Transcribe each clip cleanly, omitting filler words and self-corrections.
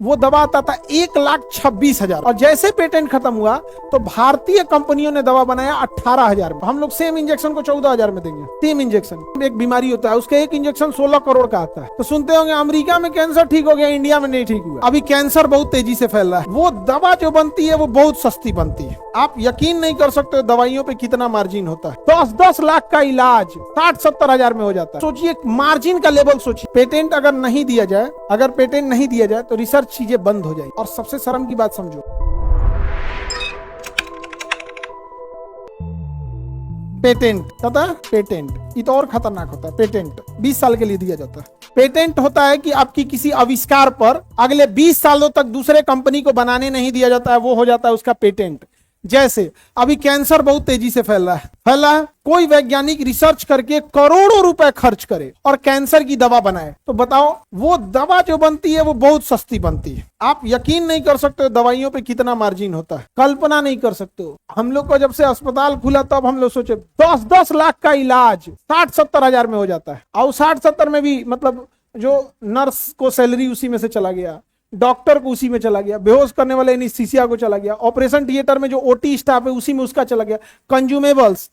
वो दवा आता था 1,26,000 और जैसे पेटेंट खत्म हुआ तो भारतीय कंपनियों ने दवा बनाया 18,000 में। हम लोग सेम इंजेक्शन को 14,000 में देंगे। सेम इंजेक्शन, एक बीमारी होता है उसका एक इंजेक्शन 16 करोड़ का आता है। तो सुनते होंगे अमेरिका में कैंसर ठीक हो गया, इंडिया में नहीं ठीक हुआ। अभी कैंसर बहुत तेजी से फैल रहा है। वो दवा जो बनती है वो बहुत सस्ती बनती है। आप यकीन नहीं कर सकते दवाइयों पे कितना मार्जिन होता है। 10-10 लाख का इलाज 60-70 हजार में हो जाता है। सोचिए मार्जिन का लेवल सोचिए। पेटेंट अगर नहीं दिया जाए, अगर पेटेंट नहीं दिया जाए तो रिसर्च चीजें बंद हो जाएगी। और सबसे शर्म की बात समझो, पेटेंट पता है, पेटेंट ये तो और खतरनाक होता है। पेटेंट 20 साल के लिए दिया जाता है। पेटेंट होता है कि आपकी किसी आविष्कार पर अगले 20 सालों तक दूसरे कंपनी को बनाने नहीं दिया जाता है, वो हो जाता है उसका पेटेंट। जैसे अभी कैंसर बहुत तेजी से फैल रहा है। कोई वैज्ञानिक रिसर्च करके करोड़ों रुपए खर्च करे और कैंसर की दवा बनाए, तो बताओ वो दवा जो बनती है वो बहुत सस्ती बनती है। आप यकीन नहीं कर सकते दवाइयों पे कितना मार्जिन होता है, कल्पना नहीं कर सकते हो। हम लोग को जब से अस्पताल खुला तब हम लोग सोचे 10-10 लाख का इलाज 60-70 हजार में हो जाता है। और 60-70 में भी मतलब जो नर्स को सैलरी उसी में से चला गया, डॉक्टर को उसी में चला गया, बेहोश करने वाले एनेस्थीसिया को चला गया, ऑपरेशन थिएटर में जो ओटी स्टाफ है उसी में उसका चला गया। कंज्यूमेबल्स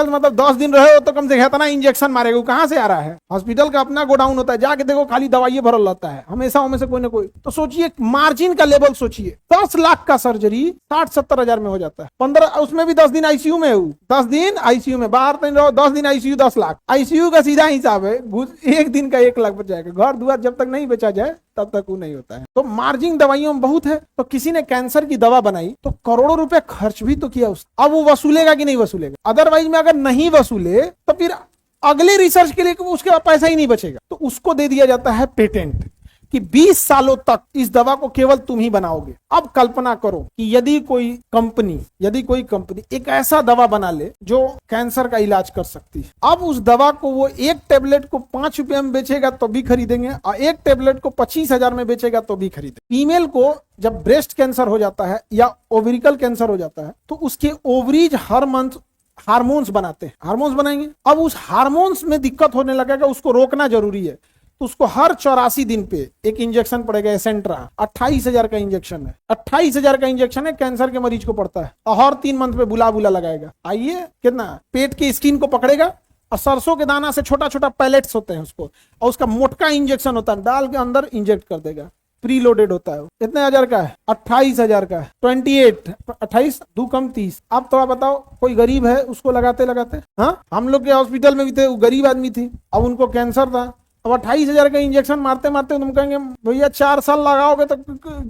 मतलब 10 दिन रहे हो तो कम से कम इतना इंजेक्शन मारेगा, कहां से आ रहा है? हॉस्पिटल का अपना गोडाउन होता है, जाके देखो खाली दवाई भरल रहता है हमेशा उनमें से कोई ना कोई। तो सोचिए मार्जिन का लेवल सोचिए। 10 लाख का सर्जरी 60-70 हजार में हो जाता है। 15 उसमें भी 10 दिन आईसीयू में हूँ, 10 दिन आईसीयू में, बाहर नहीं रहो, 10 दिन आईसीयू 10 लाख। आईसीयू का सीधा हिसाब है एक दिन का 1 लाख बच जाएगा। घर दुआर जब तक नहीं बेचा जाए तब तक वो नहीं होता है। तो मार्जिन दवाइयों में बहुत है। तो किसी ने कैंसर की दवा बनाई तो करोड़ों रुपए खर्च भी तो किया उस, अब वो वसूलेगा कि नहीं वसूलेगा? अदरवाइज में अगर नहीं वसूले तो फिर अगले रिसर्च के लिए उसके पास पैसा ही नहीं बचेगा। तो उसको दे दिया जाता है पेटेंट कि 20 सालों तक इस दवा को केवल तुम ही बनाओगे। अब कल्पना करो कि यदि कोई कंपनी एक ऐसा दवा बना ले जो कैंसर का इलाज कर सकती है। अब उस दवा को वो एक टेबलेट को 5 रुपए में बेचेगा तो भी खरीदेंगे, और एक टेबलेट को 25,000 में बेचेगा तो भी खरीदेंगे। फीमेल को जब ब्रेस्ट कैंसर हो जाता है या ओवरिकल कैंसर हो जाता है तो उसके ओवरीज हर मंथ हार्मोन्स बनाते हैं, हार्मोन्स बनाएंगे। अब उस हार्मोन्स में दिक्कत होने लगेगा, उसको रोकना जरूरी है। तो उसको हर 84 दिन पे एक इंजेक्शन पड़ेगा, एसेंट्रा 28,000 का इंजेक्शन है। 28,000 का इंजेक्शन है, कैंसर के मरीज को पड़ता है। और हर 3 मंथ पे बुला लगाएगा। आइए कितना, पेट की स्किन को पकड़ेगा और सरसों के दाना से छोटा छोटा पैलेट्स होते हैं उसको, और उसका मोटका इंजेक्शन होता है, डाल के अंदर इंजेक्ट कर देगा। प्री लोडेड होता है। कितने हजार का है? 28,000 का है। 28 2 कम 30। अब थोड़ा बताओ कोई गरीब है उसको लगाते हाँ, हम लोग के हॉस्पिटल में भी थे, वो गरीब आदमी थी, अब उनको कैंसर था। अब 28,000 का इंजेक्शन मारते मारते तुम कहेंगे भैया 4 साल लगाओगे तो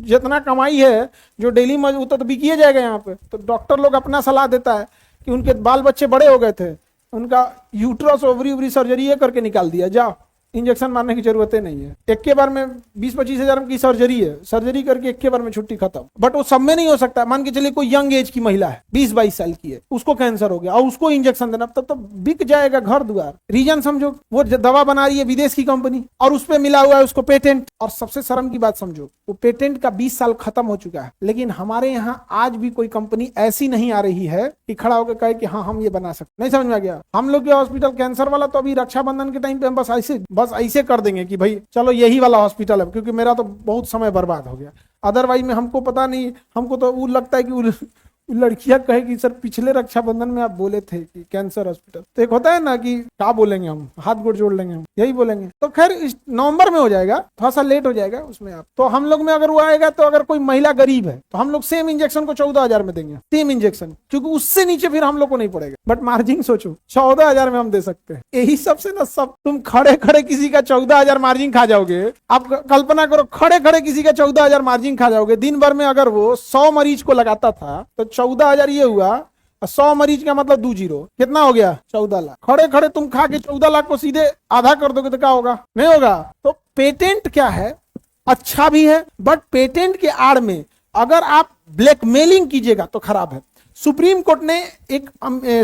जितना कमाई है जो डेली मजबूत तो बिकिए जाएगा यहाँ पे। तो डॉक्टर लोग अपना सलाह देता है कि उनके बाल बच्चे बड़े हो गए थे, उनका यूट्रस ओवरी सर्जरी करके निकाल दिया, जाओ इंजेक्शन मारने की जरूरत ही नहीं है। एक के बार में 20-25 हजार की सर्जरी है, सर्जरी करके एक के बार में छुट्टी खत्म। बट वो सब में नहीं हो सकता। मान के चलिए कोई यंग एज की महिला है, 20-22 साल की है, उसको कैंसर हो गया और उसको इंजेक्शन देना, तब तो बिक जाएगा घर द्वार। रीजन समझो, वो दवा बना रही है विदेश की कंपनी और उस पर मिला हुआ है उसको पेटेंट। और सबसे शर्म की बात समझो, वो पेटेंट का 20 साल खत्म हो चुका है, लेकिन हमारे यहाँ आज भी कोई कंपनी ऐसी नहीं आ रही है कि खड़ा होकर कहे कि हाँ हम ये बना सकते। नहीं समझ में आ गया? हम लोग के हॉस्पिटल कैंसर वाला तो अभी रक्षाबंधन के टाइम पे हम बस ऐसे कर देंगे कि भाई चलो यही वाला हॉस्पिटल है, क्योंकि मेरा तो बहुत समय बर्बाद हो गया। अदरवाइज में हमको पता नहीं, हमको तो वो लगता है कि लड़कियां कहेगी सर पिछले रक्षाबंधन में आप बोले थे कि कैंसर हॉस्पिटल। तो एक होता है ना कि क्या बोलेंगे हम, हाथ गोड़ जोड़ लेंगे, हम यही बोलेंगे। तो खैर इस नवंबर में हो जाएगा, थोड़ा सा लेट हो जाएगा उसमें। आप तो हम लोग में अगर वो आएगा तो अगर कोई महिला गरीब है तो हम लोग सेम इंजेक्शन को 14,000 में देंगे, सेम इंजेक्शन, क्योंकि उससे नीचे फिर हम लोग को नहीं पड़ेगा। बट मार्जिन सोचो 14,000 में हम दे सकते हैं। यही सबसे ना सब तुम खड़े खड़े किसी का 14,000 मार्जिन खा जाओगे। आप कल्पना करो खड़े खड़े किसी का 14,000 मार्जिन खा जाओगे। दिन भर में अगर वो 100 मरीज को लगाता था तो 14,000 ये हुआ, 100 मरीज का मतलब 2 जीरो, कितना हो गया? 14 लाख। खड़े खड़े तुम खा के 14 लाख को सीधे आधा कर दोगे तो क्या होगा? नहीं होगा। तो पेटेंट क्या है, अच्छा भी है, बट पेटेंट के आड़ में अगर आप ब्लैकमेलिंग कीजिएगा तो खराब है। सुप्रीम कोर्ट ने एक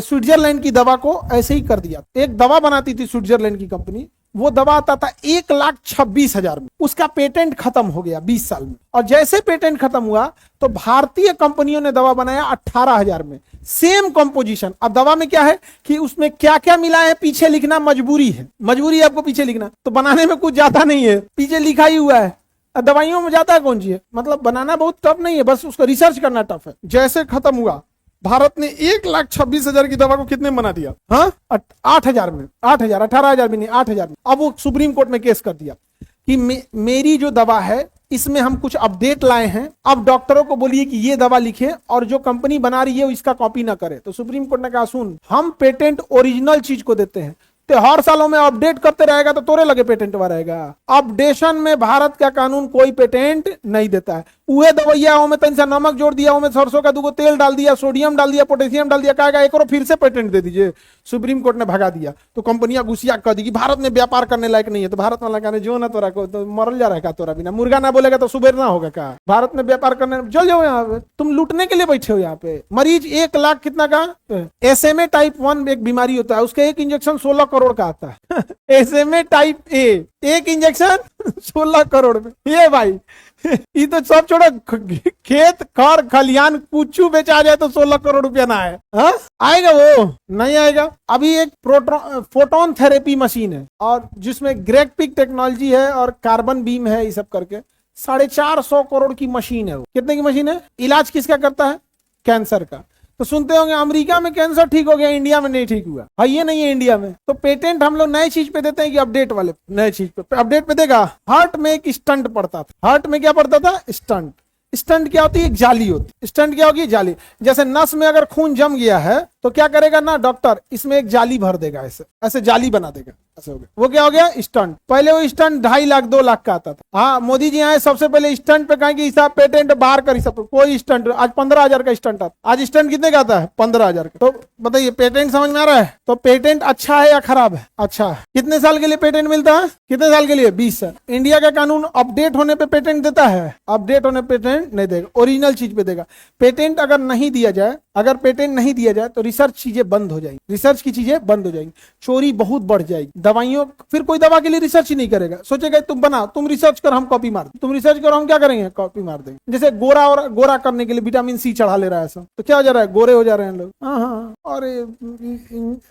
स्विट्जरलैंड की दवा को ऐसे ही कर दिया। एक दवा बनाती थी स्विट्जरलैंड की कंपनी, वो दवा आता था 1,26,000 में, उसका पेटेंट खत्म हो गया 20 साल में। और जैसे पेटेंट खत्म हुआ तो भारतीय कंपनियों ने दवा बनाया 18,000 में, सेम कंपोजिशन। अब दवा में क्या है कि उसमें क्या क्या मिला है पीछे लिखना मजबूरी है, मजबूरी है आपको पीछे लिखना, तो बनाने में कुछ ज्यादा नहीं है, पीछे लिखा ही हुआ है दवाइयों में जाता है कौन चीज है, मतलब बनाना बहुत टफ नहीं है, बस उसको रिसर्च करना टफ है। जैसे खत्म हुआ, भारत ने 1,26,000 की दवा को कितने में बना दिया, हाँ 8,000 में, 8,000, 18,000 भी नहीं, 8,000 में। अब वो सुप्रीम कोर्ट में केस कर दिया कि मेरी जो दवा है इसमें हम कुछ अपडेट लाए हैं, अब डॉक्टरों को बोलिए कि ये दवा लिखे और जो कंपनी बना रही है वो इसका कॉपी ना करे। तो सुप्रीम कोर्ट ने कहा सुन, हम पेटेंट ओरिजिनल चीज को देते हैं, तो हर सालों में अपडेट करते रहेगा तो तोरे लगे पेटेंट हुआ रहेगा। अपडेशन में भारत का कानून कोई पेटेंट नहीं देता है। उहे दवाइया में तन सा नमक जोड़ दिया, उसमें सरसों का दूगो तेल डाल दिया, सोडियम डाल दिया, पोटेशियम डाल दिया, कहेगा एक और फिर से पेटेंट दे दीजिए। सुप्रीम कोर्ट ने भगा दिया तो कंपनियां गुस्सिया कर दी कि भारत में व्यापार करने लायक नहीं है। तो भारत वाला कहने जो ना तोरा को तो मरल जा रहा है तोरा बिना, मुर्गा ना बोलेगा तो सुबेर ना होगा का, भारत में व्यापार करने चल जाओ, यहाँ पे तुम लूटने के लिए बैठे हो। यहाँ पे मरीज 1 लाख कितना का, SMA टाइप 1 एक बीमारी होता है, उसका एक इंजेक्शन 16 करोड़ का आता है। SMA टाइप A एक इंजेक्शन 16 करोड़ में। ये भाई ये तो सब छोड़ो, खेत खर खलियान कुछ बेचा जाए तो 16 करोड़ रुपया ना आए, हाँ? आएगा वो नहीं आएगा। अभी एक फोटोन थेरेपी मशीन है और जिसमें ग्रेगपिक टेक्नोलॉजी है और कार्बन बीम है, ये सब करके 450 करोड़ की मशीन है। वो कितने की मशीन है? इलाज किसका करता है? कैंसर का। तो सुनते होंगे अमेरिका में कैंसर ठीक हो गया, इंडिया में नहीं ठीक हुआ। हाँ ये नहीं है इंडिया में। तो पेटेंट हम लोग नए चीज पे देते हैं कि अपडेट वाले नए चीज पे अपडेट पे देगा। हार्ट में एक स्टंट पड़ता था, हार्ट में क्या पड़ता था? स्टंट। स्टंट क्या होती है? एक जाली होती। स्टंट क्या होगी? जाली। जैसे नस में अगर खून जम गया है तो क्या करेगा ना डॉक्टर, इसमें एक जाली भर देगा, ऐसे ऐसे जाली बना देगा, ऐसे हो गया। वो क्या हो गया? स्टंट। पहले वो स्टंट 2.5 लाख 2 लाख का आता था। हाँ मोदी जी आए सबसे पहले स्टंट पे कहेंगे हिसाब पेटेंट बाहर कर, सब कोई स्टंट आज 15,000 का स्टंट आता। आज स्टंट कितने का आता है? 15,000 का। तो बताइए पेटेंट समझ में आ रहा है? तो पेटेंट अच्छा है या खराब है? अच्छा है। कितने साल के लिए पेटेंट मिलता है? कितने साल के लिए? 20 साल। इंडिया का कानून अपडेट होने पे पेटेंट देता है? अपडेट होने पेटेंट नहीं देगा, ओरिजिनल चीज पे देगा। पेटेंट अगर नहीं दिया जाए, अगर पेटेंट नहीं दिया जाए तो रिसर्च चीजें बंद हो जाएंगी, रिसर्च की चीजें बंद हो जाएंगी, चोरी बहुत बढ़ जाएगी। दवाइयों, फिर कोई दवा के लिए रिसर्च ही नहीं करेगा, सोचेगा तुम बना, तुम रिसर्च करो हम कॉपी मार, तुम रिसर्च करो हम क्या करेंगे? कॉपी मार देंगे। जैसे गोरा और गोरा करने के लिए विटामिन सी चढ़ा ले रहा है सब, तो क्या हो जा रहा है? गोरे हो जा रहे हैं लोग। हाँ, अरे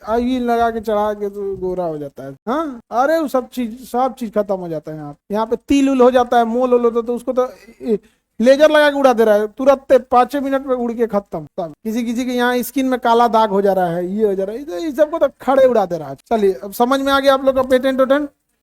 आई लगा के चढ़ा के तो गोरा हो जाता है। हाँ अरे वो सब चीज खत्म हो जाता है। यहाँ पे तिल उल हो जाता है, मोल उल होता है, तो उसको तो लेजर लगा के उड़ा दे रहा है, तुरंत 5 मिनट में उड़ के खत्म। सब किसी के यहाँ स्किन में काला दाग हो जा रहा है, ये हो जा रहा है, इस सबको तो खड़े उड़ा दे रहा है। चलिए अब समझ में आ गया आप लोग का पेटेंट वेटेंट।